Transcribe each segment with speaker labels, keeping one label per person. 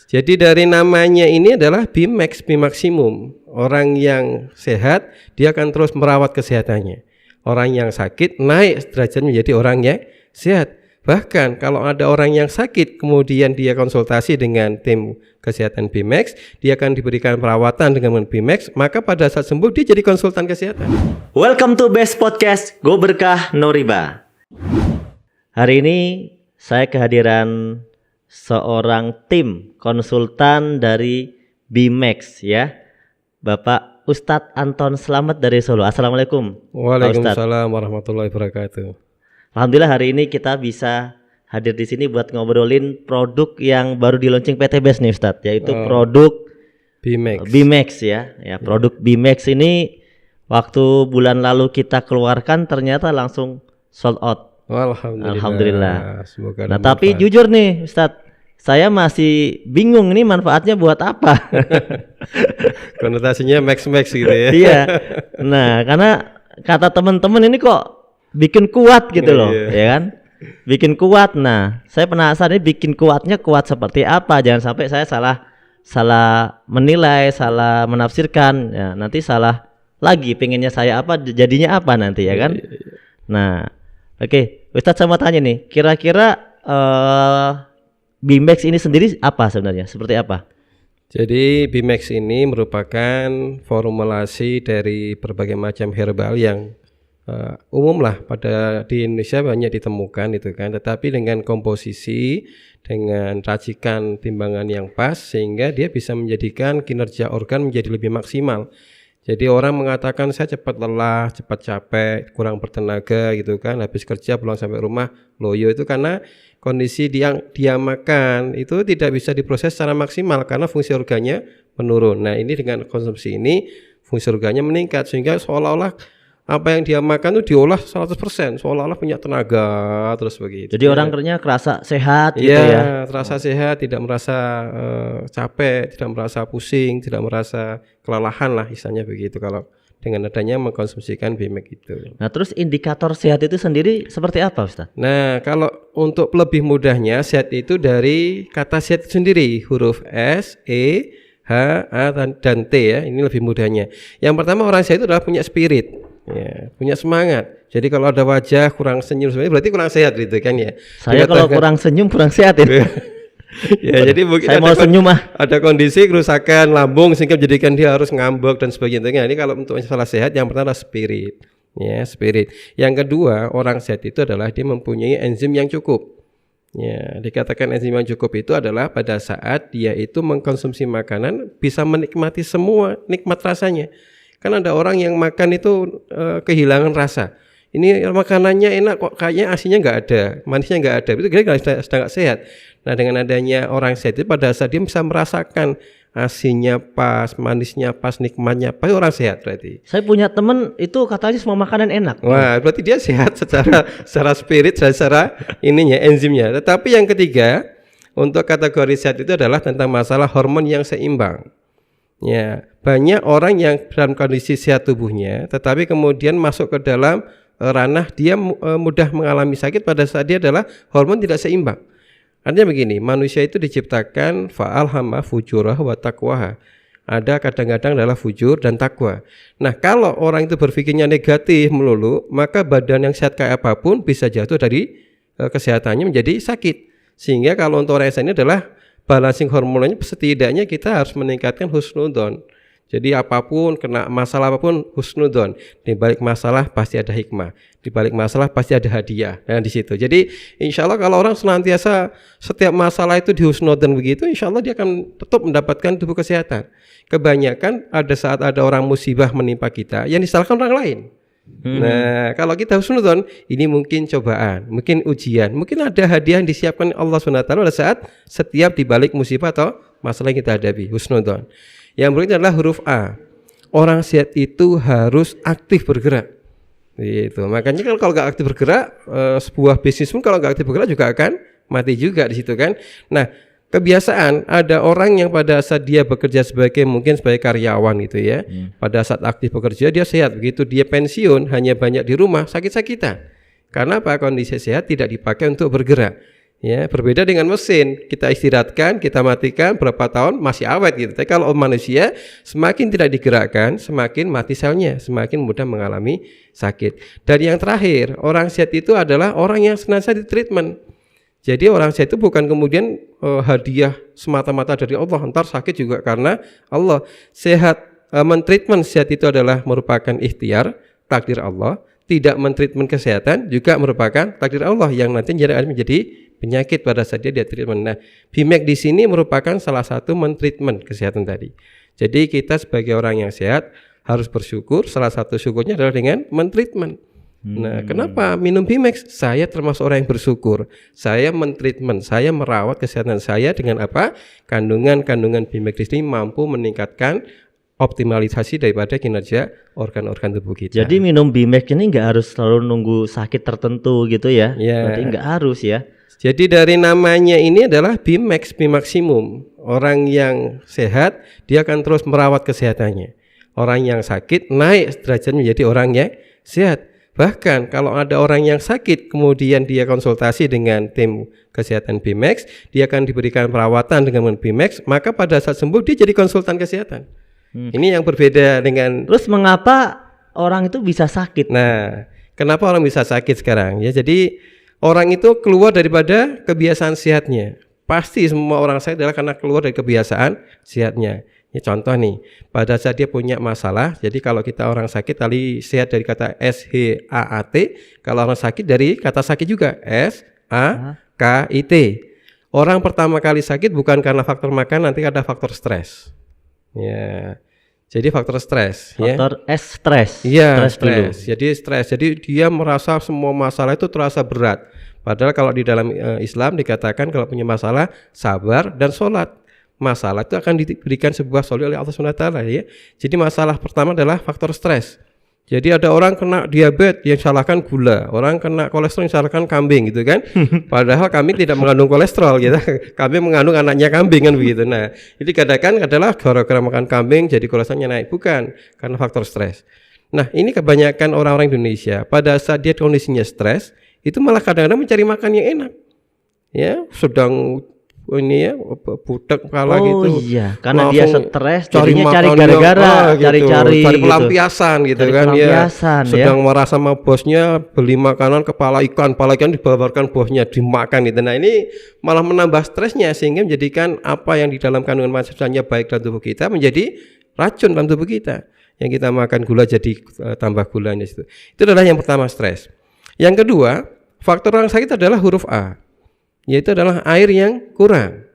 Speaker 1: Jadi dari namanya ini adalah BIMAX, maksimum. Orang yang sehat dia akan terus merawat kesehatannya. Orang yang sakit naik derajatnya menjadi orang yang sehat. Bahkan kalau ada orang yang sakit kemudian dia konsultasi dengan tim kesehatan BIMAX, dia akan diberikan perawatan dengan BIMAX, maka pada saat sembuh dia jadi konsultan kesehatan.
Speaker 2: Welcome to Best Podcast Go Berkah No Riba. Hari ini saya kehadiran seorang tim konsultan dari BIMAX ya, Bapak Ustadz Anton Slamet dari Solo. Assalamualaikum.
Speaker 1: Waalaikumsalam warahmatullahi wabarakatuh.
Speaker 2: Alhamdulillah hari ini kita bisa hadir di sini buat ngobrolin produk yang baru di launching PT Best nih Ustadz, yaitu produk BIMAX ya. Produk BIMAX ini waktu bulan lalu kita keluarkan ternyata langsung sold out. Alhamdulillah.
Speaker 1: Semoga
Speaker 2: nah tapi jujur nih Ustadz, saya masih bingung ini manfaatnya buat apa.
Speaker 1: Konotasinya max gitu ya.
Speaker 2: Iya. Nah karena kata teman-teman ini kok bikin kuat gitu loh, ya kan? Bikin kuat. Nah, saya penasaran ini bikin kuatnya kuat seperti apa? Jangan sampai saya salah menilai, salah menafsirkan. Ya, nanti salah lagi. Pengennya saya apa, jadinya apa nanti ya kan? Nah, oke. Ustadz saya mau tanya nih, kira-kira BIMAX ini sendiri apa sebenarnya? Seperti apa?
Speaker 1: Jadi BIMAX ini merupakan formulasi dari berbagai macam herbal yang umum lah di Indonesia banyak ditemukan itu kan, tetapi dengan komposisi, dengan racikan timbangan yang pas sehingga dia bisa menjadikan kinerja organ menjadi lebih maksimal. Jadi orang mengatakan saya cepat lelah, cepat capek, kurang bertenaga gitu kan, habis kerja pulang sampai rumah loyo, itu karena kondisi dia makan itu tidak bisa diproses secara maksimal karena fungsi organnya menurun. Nah ini dengan konsumsi ini fungsi organnya meningkat sehingga seolah-olah apa yang dia makan itu diolah 100%, seolah-olah punya tenaga terus begitu.
Speaker 2: Jadi orang kerasa sehat gitu ya.
Speaker 1: Terasa sehat, tidak merasa capek, tidak merasa pusing, tidak merasa kelelahan lah istilahnya begitu kalau dengan adanya mengkonsumsikan BIMAX itu.
Speaker 2: Nah, terus indikator sehat itu sendiri seperti apa, Ustaz?
Speaker 1: Nah, kalau untuk lebih mudahnya sehat itu dari kata sehat itu sendiri, huruf S, E, H, A dan T ya. Ini lebih mudahnya. Yang pertama orang sehat itu adalah punya spirit. Ya, punya semangat. Jadi kalau ada wajah kurang senyum sebenarnya berarti kurang sehat gitu kan ya.
Speaker 2: Saya kalau kurang senyum kurang sehat ya.
Speaker 1: Ya jadi mungkin
Speaker 2: saya mau senyum
Speaker 1: ada kondisi kerusakan lambung sehingga menjadikan dia harus ngambek dan sebagainya. Ini kalau untuk masalah sehat yang pertama adalah spirit. Ya, spirit. Yang kedua, orang sehat itu adalah dia mempunyai enzim yang cukup. Ya, dikatakan enzim yang cukup itu adalah pada saat dia itu mengkonsumsi makanan bisa menikmati semua nikmat rasanya. Kan ada orang yang makan itu kehilangan rasa. Ini makanannya enak kok kayaknya asinnya nggak ada, manisnya nggak ada. Itu kira-kira sedang nggak sehat. Nah dengan adanya orang sehat itu pada saat dia bisa merasakan asinnya pas, manisnya pas, nikmatnya pas, orang sehat berarti.
Speaker 2: Saya punya teman itu katanya semua makanan enak.
Speaker 1: Wah berarti dia sehat secara spirit, secara ininya enzimnya. Tetapi yang ketiga untuk kategori sehat itu adalah tentang masalah hormon yang seimbang. Ya, banyak orang yang dalam kondisi sehat tubuhnya, tetapi kemudian masuk ke dalam ranah dia mudah mengalami sakit pada saat dia adalah hormon tidak seimbang. Artinya begini, manusia itu diciptakan fa'alhama fujurah wa taqwaha. Ada kadang-kadang adalah fujur dan takwa. Nah, kalau orang itu berpikirnya negatif melulu, maka badan yang sehat kayak apapun bisa jatuh dari kesehatannya menjadi sakit. Sehingga kalau untuk orang sehat ini adalah balancing hormonnya, setidaknya kita harus meningkatkan husnudon. Jadi apapun, kena masalah apapun husnudon. Di balik masalah pasti ada hikmah. Di balik masalah pasti ada hadiah. Nah di situ. Jadi insya Allah kalau orang senantiasa setiap masalah itu di husnudon begitu, insya Allah dia akan tetap mendapatkan tubuh kesehatan. Kebanyakan ada saat ada orang musibah menimpa kita yang disalahkan orang lain. Nah kalau kita husnudon, ini mungkin cobaan, mungkin ujian, mungkin ada hadiah yang disiapkan Allah SWT pada saat setiap dibalik musibah atau masalah yang kita hadapi. Husnudon. Yang berikutnya adalah huruf A. Orang sehat itu harus aktif bergerak. Gitu. Makanya kalau nggak aktif bergerak, sebuah bisnis pun kalau nggak aktif bergerak juga akan mati juga di situ kan. Nah kebiasaan ada orang yang pada saat dia bekerja mungkin sebagai karyawan gitu ya, pada saat aktif bekerja dia sehat, begitu dia pensiun hanya banyak di rumah sakit-sakitan. Karena apa? Kondisi sehat tidak dipakai untuk bergerak. Ya, berbeda dengan mesin. Kita istirahatkan, kita matikan berapa tahun masih awet gitu. Tapi kalau manusia semakin tidak digerakkan, semakin mati selnya, semakin mudah mengalami sakit. Dan yang terakhir, orang sehat itu adalah orang yang senantiasa ditreatment. Jadi orang sehat itu bukan kemudian hadiah semata-mata dari Allah, entar sakit juga karena Allah. Sehat, mentreatment sehat itu adalah merupakan ikhtiar, takdir Allah. Tidak mentreatment kesehatan juga merupakan takdir Allah yang nanti menjadi penyakit pada saat dia treatment. Nah, BMAC di sini merupakan salah satu mentreatment kesehatan tadi. Jadi kita sebagai orang yang sehat harus bersyukur. Salah satu syukurnya adalah dengan mentreatment. Nah, kenapa minum BMAC? Saya termasuk orang yang bersyukur. Saya mentreatment, saya merawat kesehatan saya dengan apa? Kandungan BMAC di sini mampu meningkatkan optimalisasi daripada kinerja organ-organ tubuh kita.
Speaker 2: Jadi minum BMAC ini nggak harus selalu nunggu sakit tertentu gitu ya? Berarti nggak harus ya?
Speaker 1: Jadi dari namanya ini adalah BMAX, Bimaksimum. Orang yang sehat dia akan terus merawat kesehatannya. Orang yang sakit naik derajatnya menjadi orang yang sehat. Bahkan kalau ada orang yang sakit kemudian dia konsultasi dengan tim kesehatan BMAX, dia akan diberikan perawatan dengan BMAX, maka pada saat sembuh dia jadi konsultan kesehatan. Ini yang berbeda dengan.
Speaker 2: Terus mengapa orang itu bisa sakit?
Speaker 1: Nah, kenapa orang bisa sakit sekarang? Ya, jadi orang itu keluar daripada kebiasaan sehatnya. Pasti semua orang sakit adalah karena keluar dari kebiasaan sehatnya. Ini contoh nih, pada saat dia punya masalah, jadi kalau kita orang sakit tadi sehat dari kata SHAAT, kalau orang sakit dari kata sakit juga SAKIT. Orang pertama kali sakit bukan karena faktor makan, nanti ada faktor stres. Ya. Jadi faktor stres,
Speaker 2: faktor stres.
Speaker 1: Iya, stres. Jadi stres. Jadi dia merasa semua masalah itu terasa berat. Padahal kalau di dalam Islam dikatakan kalau punya masalah sabar dan sholat. Masalah itu akan diberikan sebuah solusi oleh Allah SWT ya. Jadi masalah pertama adalah faktor stres. Jadi ada orang kena diabetes yang salahkan gula, orang kena kolesterol yang salahkan kambing gitu kan. Padahal kambing tidak mengandung kolesterol gitu. Kambing mengandung anaknya kambing kan begitu. Nah, ini kadang-kadang adalah gara-gara makan kambing jadi kolesterolnya naik, bukan karena faktor stres. Nah, ini kebanyakan orang-orang Indonesia pada saat dia kondisinya stres, itu malah kadang-kadang mencari makan yang enak. Ya, sedang ini ya budak kepala gitu.
Speaker 2: Oh iya, karena dia stres jadinya cari gara-gara, cari
Speaker 1: pelampiasan gitu kan ya. Sedang marah sama bosnya, beli makanan kepala ikan dibawarkan bosnya dimakan gitu. Nah, ini malah menambah stresnya sehingga menjadikan apa yang di dalam kandungan manusianya baik dalam tubuh kita menjadi racun dalam tubuh kita. Yang kita makan gula jadi tambah gulanya itu. Itu adalah yang pertama, stres. Yang kedua, faktor orang sakit adalah huruf A. Yaitu adalah air yang kurang.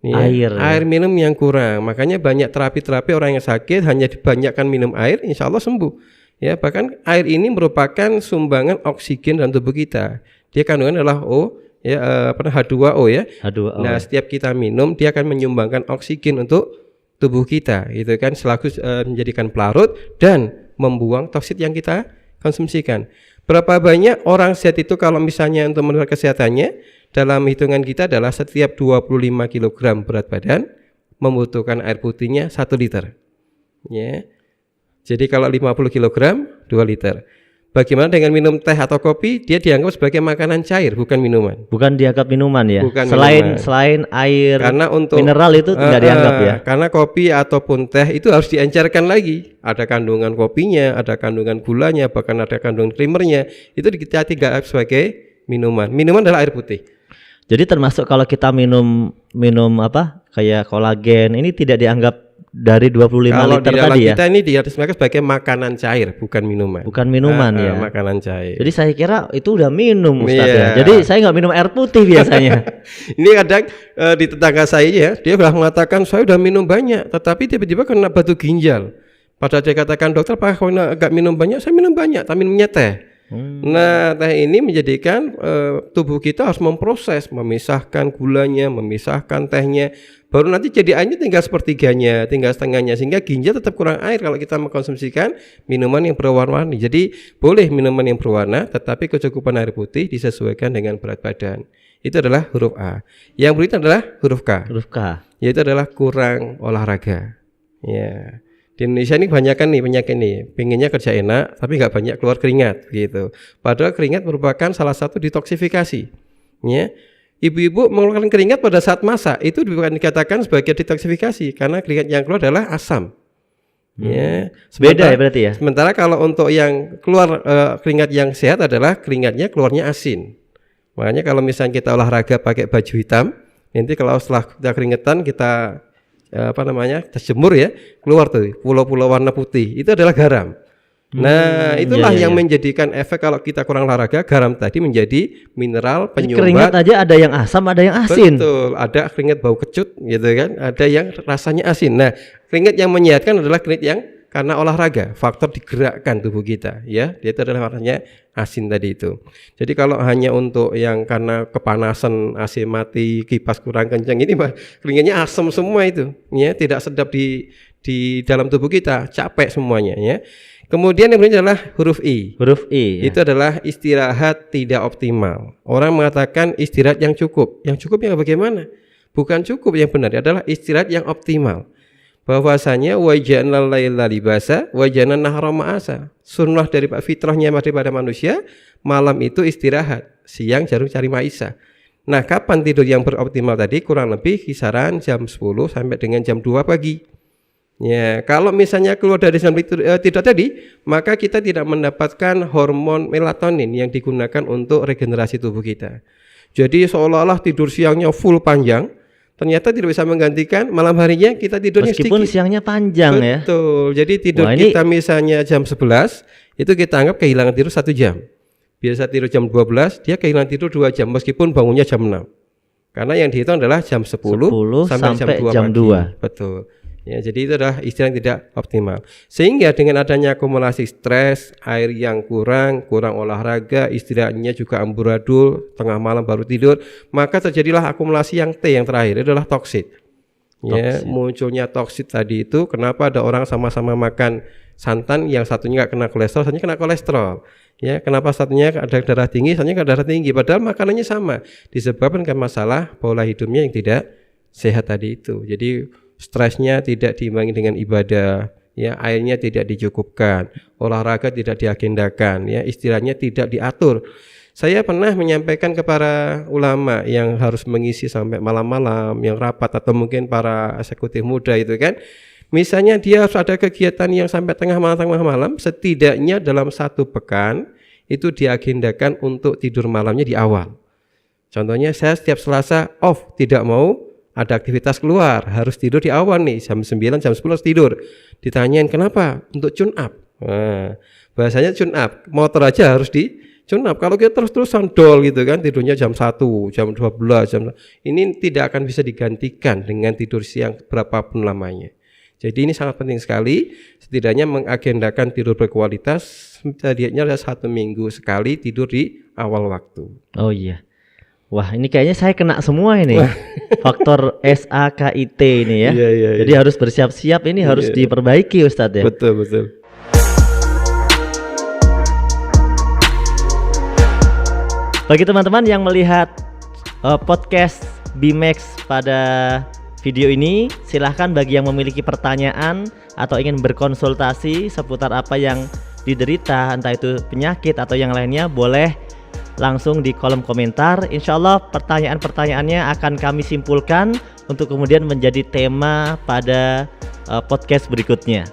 Speaker 1: Ya, air minum yang kurang. Makanya banyak terapi-terapi orang yang sakit hanya dibanyakkan minum air, insya Allah sembuh. Ya, bahkan air ini merupakan sumbangan oksigen dalam tubuh kita. Dia kandungan adalah O, ya H2O ya.
Speaker 2: H2O.
Speaker 1: Nah, setiap kita minum dia akan menyumbangkan oksigen untuk tubuh kita, gitu kan, selaku menjadikan pelarut dan membuang toksit yang kita konsumsikan. Berapa banyak orang sehat itu kalau misalnya untuk menurut kesehatannya dalam hitungan kita adalah setiap 25 kg berat badan membutuhkan air putihnya 1 liter. Ya. Jadi kalau 50 kg 2 liter. Bagaimana dengan minum teh atau kopi? Dia dianggap sebagai makanan cair, bukan minuman.
Speaker 2: Bukan dianggap minuman ya.
Speaker 1: Bukan
Speaker 2: selain air
Speaker 1: karena untuk
Speaker 2: mineral itu tidak dianggap ya.
Speaker 1: Karena kopi ataupun teh itu harus diencerkan lagi. Ada kandungan kopinya, ada kandungan gulanya, bahkan ada kandungan creamernya. Itu kita tidak sebagai minuman. Minuman adalah air putih.
Speaker 2: Jadi termasuk kalau kita minum apa? Kayak kolagen, ini tidak dianggap dari 25
Speaker 1: kalau
Speaker 2: liter
Speaker 1: di dalam
Speaker 2: tadi ya.
Speaker 1: Kita ini diartikan sebagai makanan cair, bukan minuman.
Speaker 2: Bukan minuman ya.
Speaker 1: Makanan cair.
Speaker 2: Jadi saya kira itu udah minum Ustaz ya. Jadi saya nggak minum air putih biasanya.
Speaker 1: Ini kadang di tetangga saya ya, dia sudah mengatakan saya udah minum banyak, tetapi tiba-tiba kena batu ginjal. Padahal dia katakan, dokter Pak kalau nggak minum banyak, saya minum banyak, tapi minumnya teh. Nah, teh ini menjadikan tubuh kita harus memproses, memisahkan gulanya, memisahkan tehnya. Baru nanti jadi airnya tinggal sepertiganya, tinggal setengahnya, sehingga ginjal tetap kurang air kalau kita mengkonsumsikan minuman yang berwarna-warni. Jadi boleh minuman yang berwarna, tetapi kecukupan air putih disesuaikan dengan berat badan. Itu adalah huruf A. Yang berikutnya adalah huruf K.
Speaker 2: Huruf K.
Speaker 1: Yaitu adalah kurang olahraga. Ya. Di Indonesia ini banyak kan nih penyakit nih, pengennya kerja enak tapi nggak banyak keluar keringat gitu. Padahal keringat merupakan salah satu detoksifikasi. Ya. Ibu-ibu mengeluarkan keringat pada saat masak itu bukan dikatakan sebagai detoksifikasi karena keringat yang keluar adalah asam. Ya,
Speaker 2: beda ya berarti ya.
Speaker 1: Sementara kalau untuk yang keluar keringat yang sehat adalah keringatnya keluarnya asin. Makanya kalau misalnya kita olahraga pakai baju hitam, nanti kalau setelah kita keringetan kita kita jemur ya, keluar tuh pulau-pulau warna putih, itu adalah garam. Nah, itulah yang menjadikan efek kalau kita kurang olahraga, garam tadi menjadi mineral penyumbat.
Speaker 2: Keringat aja ada yang asam, ada yang asin.
Speaker 1: Betul, ada keringat bau kecut gitu kan, ada yang rasanya asin. Nah, keringat yang menyehatkan adalah keringat yang karena olahraga, faktor digerakkan tubuh kita ya. Dia itu adalah warnanya asin tadi itu. Jadi kalau hanya untuk yang karena kepanasan, AC mati, kipas kurang kencang, ini keringatnya asam semua itu ya, tidak sedap di dalam tubuh kita, capek semuanya ya. Kemudian yang berikutnya adalah huruf I.
Speaker 2: Huruf I.
Speaker 1: Itu adalah istirahat tidak optimal. Orang mengatakan istirahat yang cukup. Yang cukup yang bagaimana? Bukan cukup, yang benar adalah istirahat yang optimal. Bahwasanya waja'nal laila libasa waja'nan nahara ma'asa. Sunnah dari fitrahnya daripada manusia, malam itu istirahat, siang jarum cari maisha. Nah, kapan tidur yang beroptimal tadi? Kurang lebih kisaran jam 10 sampai dengan jam 2 pagi. Ya, kalau misalnya keluar dari tidur tadi, maka kita tidak mendapatkan hormon melatonin yang digunakan untuk regenerasi tubuh kita. Jadi seolah-olah tidur siangnya full panjang, ternyata tidak bisa menggantikan malam harinya kita tidurnya
Speaker 2: meskipun sedikit. Siangnya panjang. Betul.
Speaker 1: Ya. Betul. Jadi tidur kita misalnya jam 11, itu kita anggap kehilangan tidur 1 jam. Biasa tidur jam 12, dia kehilangan tidur 2 jam meskipun bangunnya jam 6. Karena yang dihitung adalah jam 10 sampai jam 2 pagi. Betul. Ya, jadi itu adalah istirahat yang tidak optimal. Sehingga dengan adanya akumulasi stres, air yang kurang olahraga, istirahatnya juga amburadul, tengah malam baru tidur, maka terjadilah akumulasi yang T yang terakhir, itu adalah toksit. Ya, munculnya toksit tadi itu kenapa ada orang sama-sama makan santan, yang satunya nggak kena kolesterol, satunya kena kolesterol. Ya, kenapa satunya ada darah tinggi, satunya nggak darah tinggi, padahal makanannya sama, disebabkan karena masalah pola hidupnya yang tidak sehat tadi itu. Jadi stresnya tidak diimbangi dengan ibadah, ya, airnya tidak dicukupkan, olahraga tidak diagendakan, ya, istirahatnya tidak diatur. Saya pernah menyampaikan kepada ulama yang harus mengisi sampai malam-malam, yang rapat atau mungkin para eksekutif muda itu kan, misalnya dia harus ada kegiatan yang sampai tengah malam, setidaknya dalam 1 pekan itu diagendakan untuk tidur malamnya di awal. Contohnya saya setiap Selasa off, tidak mau ada aktivitas keluar, harus tidur di awal nih, jam 9, jam 10 tidur. Ditanyain kenapa? Untuk tune up. Nah, bahasanya tune up, motor aja harus di tune up. Kalau kita terus-terusan dol gitu kan, tidurnya jam 1, jam 12, ini tidak akan bisa digantikan dengan tidur siang berapapun lamanya. Jadi ini sangat penting sekali, setidaknya mengagendakan tidur berkualitas, setidaknya ada 1 minggu sekali tidur di awal waktu.
Speaker 2: Oh iya. Wah, ini kayaknya saya kena semua ini. Faktor SAKIT ini ya. Jadi harus bersiap-siap, ini harus diperbaiki Ustadz ya.
Speaker 1: Betul.
Speaker 2: Bagi teman-teman yang melihat podcast BMax pada video ini, silahkan bagi yang memiliki pertanyaan atau ingin berkonsultasi seputar apa yang diderita, entah itu penyakit atau yang lainnya, boleh langsung di kolom komentar. Insya Allah pertanyaan-pertanyaannya akan kami simpulkan untuk kemudian menjadi tema pada podcast berikutnya.